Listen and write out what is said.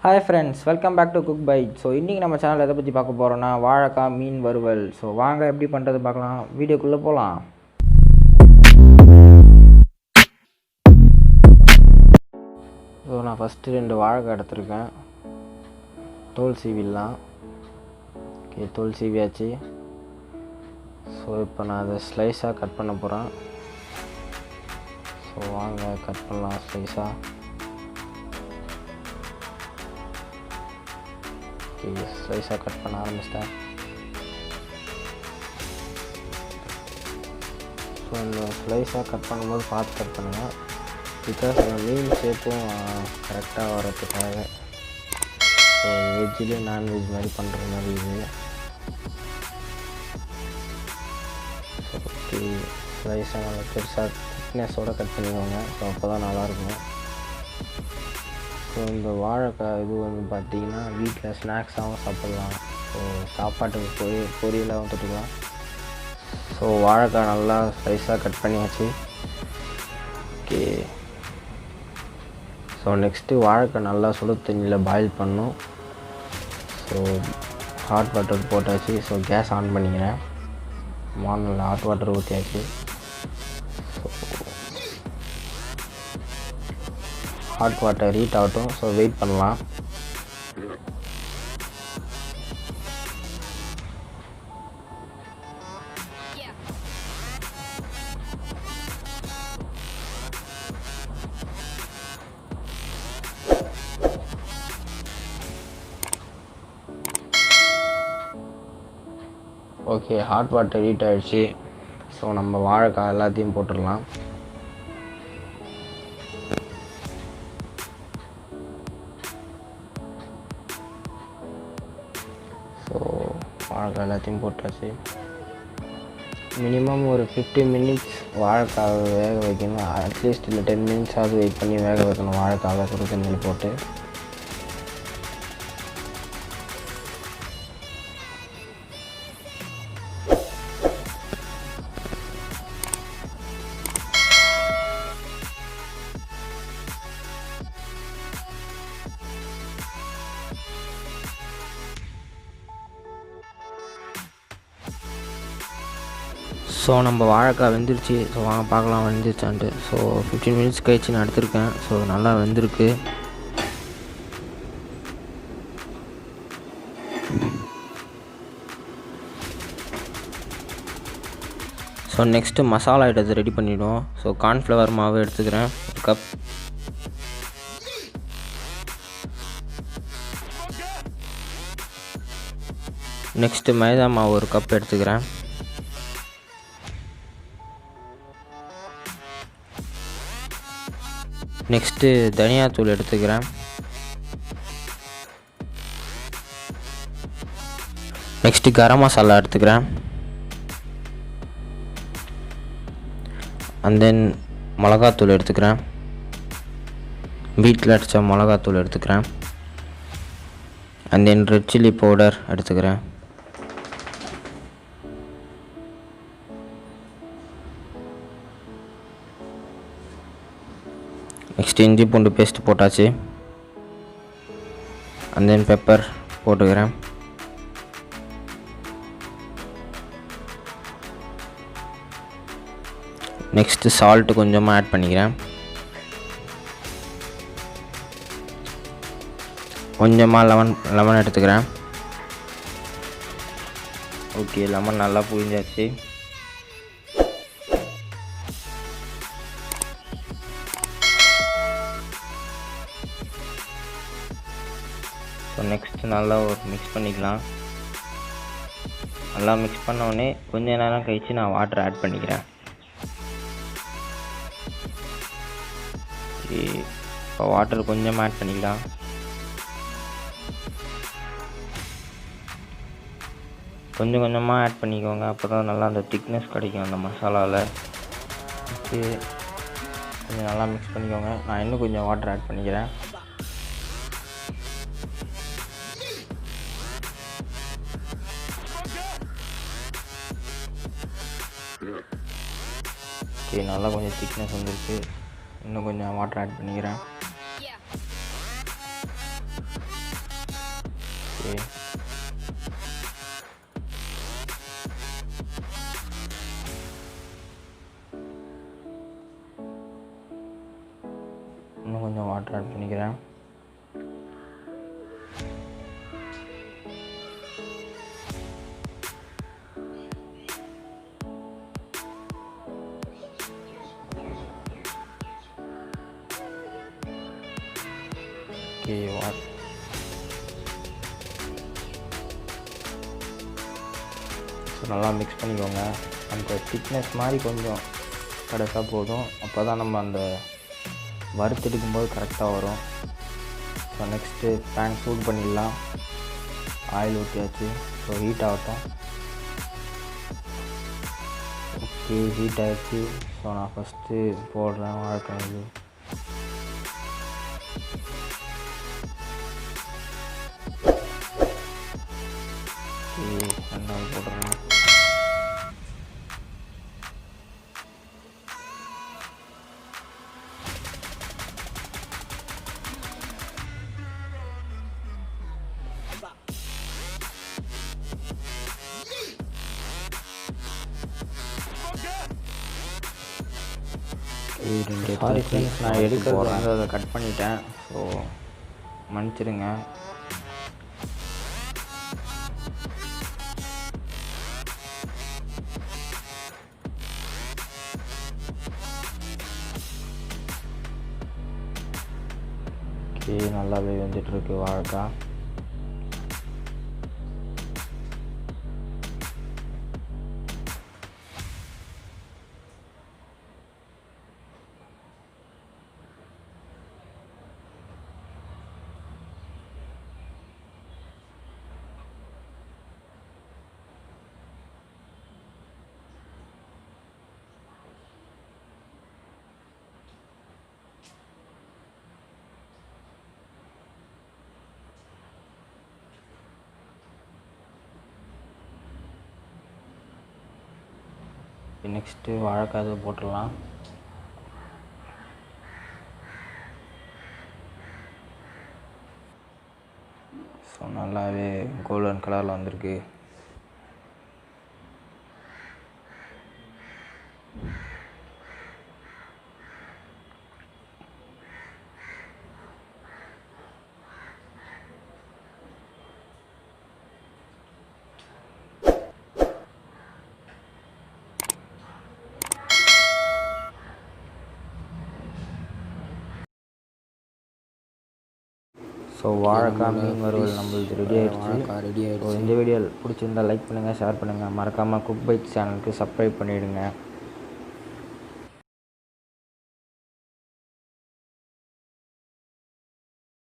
Hi friends, welcome back to Cook Bytes. So இன்னைக்கு நம்ம சேனல்ல எதை பத்தி பார்க்க போறோம்னா வாழைக்காய் மீன் வறுவல். So வாங்க எப்படி பண்றது பார்க்கலாம். வீடியோக்குள்ள போலாம். So நான் ஃபர்ஸ்ட் ரெண்டு வாழைக்காய் எடுத்துர்க்கேன். தோல் சீவிடலாம். ஓகே, தோல் சீவியாச்சு. ஸோ இப்போ நான் அதை ஸ்லைஸாக கட் பண்ண போகிறேன். ஸோ வாங்க கட் பண்ணலாம் ஸ்லைஸாக. ஸ்லைஸாக கட் பண்ண ஆரம்பிச்சிட்டேன். ஸோ இந்த ஸ்லைஸாக கட் பண்ணும்போது பார்த்து கட் பண்ணுங்கள். பிகாஸ் அந்த மீன் ஷேப்பும் கரெக்டாக வரதுக்காக. ஸோ வெஜ்ஜிலே நான்வெஜ் மாதிரி பண்ணுற மாதிரி இது. ஓகே, ஸ்லைஸாக நல்லா பெருசாக திக்னஸோடு கட் பண்ணிக்கோங்க. ஸோ அப்போ தான் நல்லாயிருக்கும். ஸோ இந்த வாழைக்காய் இது வந்து பார்த்திங்கன்னா வீட்டில் ஸ்நாக்ஸாகவும் சாப்பிட்லாம். ஸோ சாப்பாட்டுக்கு பொரியலாகவும் தொட்டுக்கலாம். ஸோ வாழைக்காய் நல்லா ஸ்லைஸாக கட் பண்ணியாச்சு. ஓகே, ஸோ நெக்ஸ்ட்டு வாழைக்காய் நல்லா சுடு தண்ணியில் பாயில் பண்ணணும். ஸோ ஹாட் வாட்டர் போட்டாச்சு. ஸோ கேஸ் ஆன் பண்ணிக்கிறேன். மார்னில் ஹாட் வாட்டர் ஊற்றியாச்சு. ஹாட் வாட்டர் ஹீட் ஆகட்டும். ஸோ வெயிட் பண்ணலாம். ஓகே, ஹாட் வாட்டர் ஹீட் ஆகிடுச்சு. ஸோ நம்ம வாழைக்காய் எல்லாத்தையும் போட்டுடலாம். ஸோ வாழைக்காய் எல்லாத்தையும் போட்டாச்சு. மினிமம் ஒரு 15 மினிட்ஸ் வாழைக்காய் வேக வைக்கணும். அட்லீஸ்ட் இல்லை 10 மினிட்ஸாவது வெயிட் பண்ணி வேக வைக்கணும் வாழைக்காவை சுடு தண்ணியில் போட்டு. ஸோ நம்ம வாழைக்காய் வெந்துருச்சு. ஸோ வாங்க பார்க்கலாம் வெந்துருச்சான்ட்டு. ஸோ 15 மினிட்ஸ் கழிச்சு நான் எடுத்திருக்கேன். ஸோ நல்லா வெந்திருக்கு. ஸோ நெக்ஸ்ட்டு மசாலா ஐட்டத்தை ரெடி பண்ணிவிடுவோம். ஸோ கார்ன்ஃப்ளவர் மாவு எடுத்துக்கிறேன், ஒரு கப். நெக்ஸ்ட்டு மைதா மாவு ஒரு கப் எடுத்துக்கிறேன். நெக்ஸ்ட்டு தனியாத்தூள் எடுத்துக்கிறேன். நெக்ஸ்ட்டு கரம் மசாலா எடுத்துக்கிறேன். அண்ட் தென் மிளகாத்தூள் எடுத்துக்கிறேன். வீட்டில் அடித்த மிளகாத்தூள் எடுத்துக்கிறேன். And then red chilli powder எடுத்துக்கிறேன். நெக்ஸ்ட் இஞ்சி பூண்டு பேஸ்ட் போட்டாச்சு. அண்ட் தென் பெப்பர் போட்டுக்கிறேன். நெக்ஸ்ட்டு சால்ட்டு கொஞ்சமாக ஆட் பண்ணிக்கிறேன். கொஞ்சமாக லெமன் எடுத்துக்கிறேன். ஓகே, லெமன் நல்லா புழிஞ்சாச்சு. ஸோ நெக்ஸ்ட்டு நல்லா ஒரு மிக்ஸ் பண்ணிக்கலாம். நல்லா மிக்ஸ் பண்ணோடனே கொஞ்ச நேரம் கழித்து நான் வாட்டர் ஆட் பண்ணிக்கிறேன். இப்போ வாட்டர் கொஞ்சமாக ஆட் பண்ணிக்கலாம். கொஞ்சம் கொஞ்சமாக ஆட் பண்ணிக்கோங்க. அப்போ தான் நல்லா அந்த திக்னஸ் கிடைக்கும் அந்த மசாலாவில். ஓகே, கொஞ்சம் நல்லா மிக்ஸ் பண்ணிக்கோங்க. நான் இன்னும் கொஞ்சம் வாட்டர் ஆட் பண்ணிக்கிறேன். ஓகே, நல்லா கொஞ்சம் திக்னஸ் வந்துருக்கு. இன்னும் கொஞ்சம் வாட்டர் ஆட் பண்ணிக்கிறேன். ஓகே, இன்னும் கொஞ்சம் வாட்டர் ஆட் பண்ணிக்கிறேன். ஓகே, நல்லா மிக்ஸ் பண்ணிக்கோங்க. அந்த திக்னஸ் மாதிரி கொஞ்சம் கடைசா போதும். அப்போ தான் நம்ம அந்த வறுத்தெடுக்கும்போது கரெக்டாக வரும். ஸோ நெக்ஸ்ட்டு பேன் சூடு பண்ணிடலாம். ஆயில் ஊற்றியாச்சு. ஸோ ஹீட் ஆகட்டும். ஓகே, ஹீட் ஆகிடுச்சு. ஸோ நான் ஃபஸ்ட்டு போடுறேன் வாழைக்காய். இது ரெண்டாவது போடுறேன். சாரி ஃப்ரெண்ட்ஸ், நான் எடுக்கிறது வந்து அதை கட் பண்ணிட்டேன். ஸோ மன்னிச்சிடுங்க. ஓகே, நல்லாவே வெந்துட்டுருக்கு வாழைக்காய். நெக்ஸ்ட்டு வாழைக்காய் போட்டுடலாம். ஸோ நல்லாவே கோல்டன் கலரில் வந்திருக்கு. ஸோ வாழைக்காய் மீன் வறுவல் நம்மளுக்கு ரெடி ஆகிடுச்சு. ஸோ இந்த வீடியோ பிடிச்சிருந்தால் லைக் பண்ணுங்கள், ஷேர் பண்ணுங்கள். மறக்காமல் குக் பைட்ஸ் சேனலுக்கு சப்ஸ்கிரைப் பண்ணிவிடுங்க.